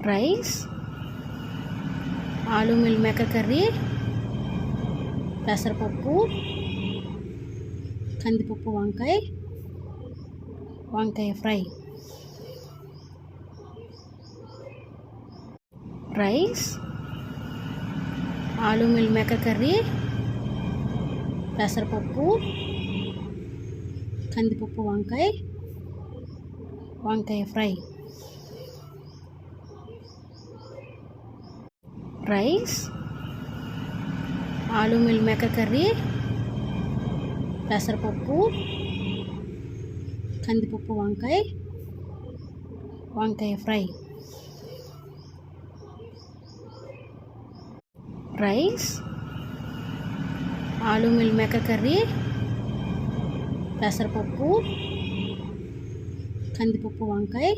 Rice, ఆలు meal maker curry, పెసరపప్పు, కందిపప్పు వంకాయ, వంకాయ ఫ్రై. రైస్, ఆలు మిల్ మేకర్ కర్రీ, పెసరపప్పు, కందిపప్పు వంకాయ, వంకాయ ఫ్రై. రైస్, ఆలు మిల్ మేకర్ కర్రీ, పెసరపప్పు, కందిపప్పు వంకాయ, వంకాయ ఫ్రై. రైస్, ఆలు మిల్ మేకర్ కర్రీ, పెసరపప్పు, కందిపప్పు వంకాయ,